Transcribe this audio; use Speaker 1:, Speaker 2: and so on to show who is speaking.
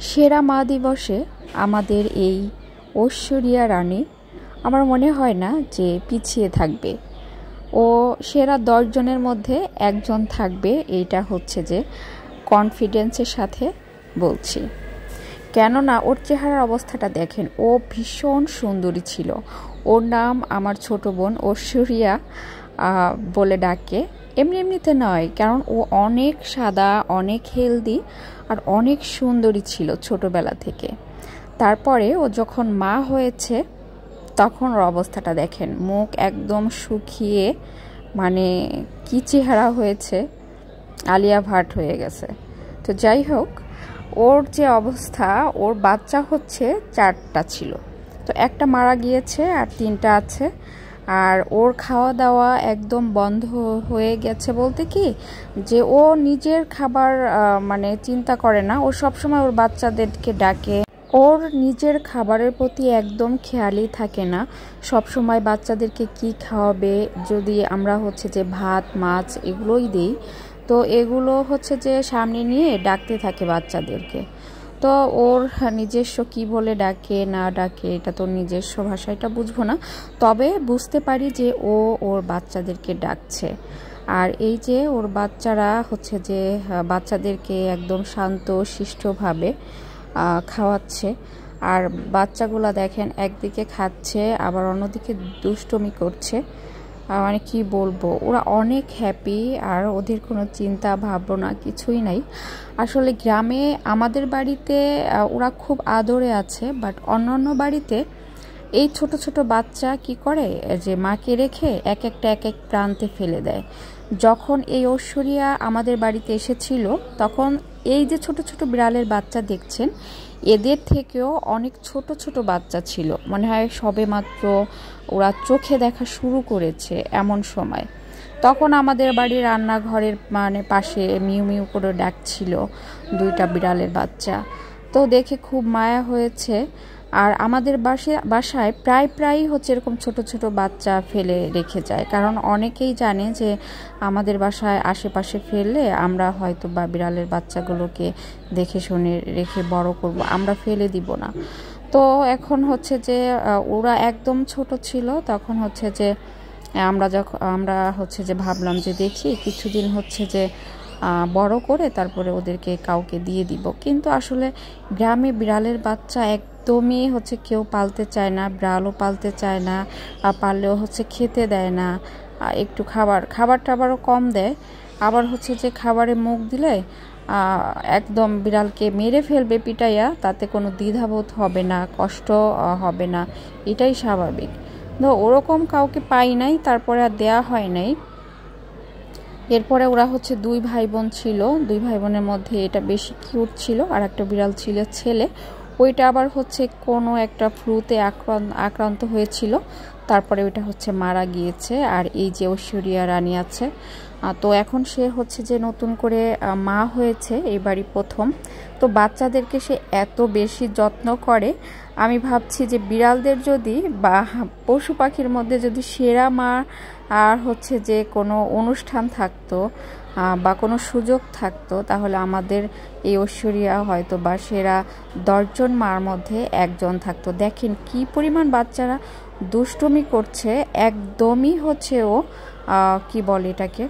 Speaker 1: সেরা মা দিবসে আমাদের এই ঐশ্বরিয়া রানী আমার মনে হয় না যে পিছিয়ে থাকবে। ও সেরা 10 জনের মধ্যে একজন থাকবে, এইটা হচ্ছে যে কনফিডেন্সের সাথে বলছি। কেননা ওর চেহারার অবস্থাটা দেখেন, ও ভীষণ সুন্দরী ছিল। ওর নাম আমার ছোট বোন ঐশ্বরিয়া বলে ডাকে, এমনি এমনিতে নয়, কারণ ও অনেক সাদা, অনেক হেলদি আর অনেক সুন্দরী ছিল ছোটবেলা থেকে। তারপরে ও যখন মা হয়েছে তখন ওর অবস্থাটা দেখেন, মুখ একদম শুকিয়ে মানে কি চেহারা হয়েছে, আলিয়া ভাট হয়ে গেছে। তো যাই হোক, ওর যে অবস্থা, ওর বাচ্চা হচ্ছে 4টা ছিল, তো একটা মারা গিয়েছে আর 3টা আছে। আর ওর খাওয়া দাওয়া একদম বন্ধ হয়ে গেছে, বলতে কি যে ও নিজের খাবার মানে চিন্তা করে না, ও সবসময় ওর বাচ্চাদেরকে ডাকে। ওর নিজের খাবারের প্রতি একদম খেয়ালই থাকে না, সব সময় বাচ্চাদেরকে কি খাওয়াবে। যদি আমরা হচ্ছে যে ভাত মাছ এগুলোই দিই, তো এগুলো হচ্ছে যে সামনে নিয়ে ডাকতে থাকে বাচ্চাদেরকে। তো ওর নিজস্ব কি বলে ডাকে না ডাকে এটা তো নিজস্ব ভাষা, এটা বুঝবো না, তবে বুঝতে পারি যে ও ওর বাচ্চাদেরকে ডাকছে। আর এই যে ওর বাচ্চারা হচ্ছে যে বাচ্চাদেরকে একদম শান্ত শিষ্টভাবে খাওয়াচ্ছে। আর বাচ্চাগুলা দেখেন, একদিকে খাচ্ছে আবার অন্যদিকে দুষ্টুমি করছে। মানে কি বলবো, ওরা অনেক হ্যাপি আর ওদের কোনো চিন্তা ভাবনা কিছুই নাই। আসলে গ্রামে আমাদের বাড়িতে ওরা খুব আদরে আছে, বাট অন্যান্য বাড়িতে এই ছোট ছোট বাচ্চা কি করে যে মাকে রেখে এক এক প্রান্তে ফেলে দেয়। যখন এই ঐশ্বরিয়া আমাদের বাড়িতে এসেছিল তখন এই যে ছোট ছোট বিড়ালের বাচ্চা দেখছেন, এদের থেকেও অনেক ছোট ছোট বাচ্চা ছিল, মনে হয় সবে মাত্র ওরা চোখে দেখা শুরু করেছে এমন সময়। তখন আমাদের বাড়ির রান্নাঘরের মানে পাশে মিউ মিউ করে ডাকছিল 2টা বিড়ালের বাচ্চা। তো দেখে খুব মায়া হয়েছে। আর আমাদের বাসায় প্রায় হচ্ছে এরকম ছোট ছোট বাচ্চা ফেলে রেখে যায়, কারণ অনেকেই জানে যে আমাদের বাসায় আশেপাশে ফেললে আমরা হয়তো বা বিড়ালের বাচ্চাগুলোকে দেখে শুনে রেখে বড় করব, আমরা ফেলে দিব না। তো এখন হচ্ছে যে ওরা একদম ছোট ছিল, তখন হচ্ছে যে আমরা হচ্ছে যে ভাবলাম যে দেখি কিছুদিন হচ্ছে যে বড় করে তারপরে ওদেরকে কাউকে দিয়ে দিব। কিন্তু আসলে গ্রামে বিড়ালের বাচ্চা একদমই হচ্ছে কেউ পালতে চায় না, বিড়ালও পালতে চায় না, পারলেও হচ্ছে খেতে দেয় না। একটু খাবার টাবারও কম দেয়। আবার হচ্ছে যে খাবারে মুখ দিলে একদম বিড়ালকে মেরে ফেলবে পিটাইয়া, তাতে কোনো দ্বিধাবোধ হবে না, কষ্ট হবে না, এটাই স্বাভাবিক। তো ওরকম কাউকে পাই নাই, তারপরে আর দেয়া হয় নাই। এরপরে ওরা হচ্ছে 2 ভাই বোন ছিল, 2 ভাই বোনের মধ্যে এটা বেশি কিউট ছিল, আর একটা বিড়াল ছিল ছেলে, ওইটা আবার হচ্ছে কোনো একটা ফ্লুতে আক্রান্ত হয়েছিল, তারপরে ওইটা হচ্ছে মারা গিয়েছে। আর এই যে ঐশ্বরিয়া রানী আছে, তো এখন সে হচ্ছে যে নতুন করে মা হয়েছে, এই বাড়ি প্রথম। তো বাচ্চাদেরকে সে এত বেশি যত্ন করে, আমি ভাবছি যে বিড়ালদের যদি বা পশু পাখির মধ্যে যদি সেরা মা আর হচ্ছে যে কোনো অনুষ্ঠান থাকতো বা কোনো সুযোগ থাকতো, তাহলে আমাদের এই ঐশ্বরিয়া হয়তো বা সেরা 10 জন মার মধ্যে একজন থাকতো। দেখেন কি পরিমাণ বাচ্চারা দুষ্টুমি করছে, একদমই হচ্ছে ও কি বলে এটাকে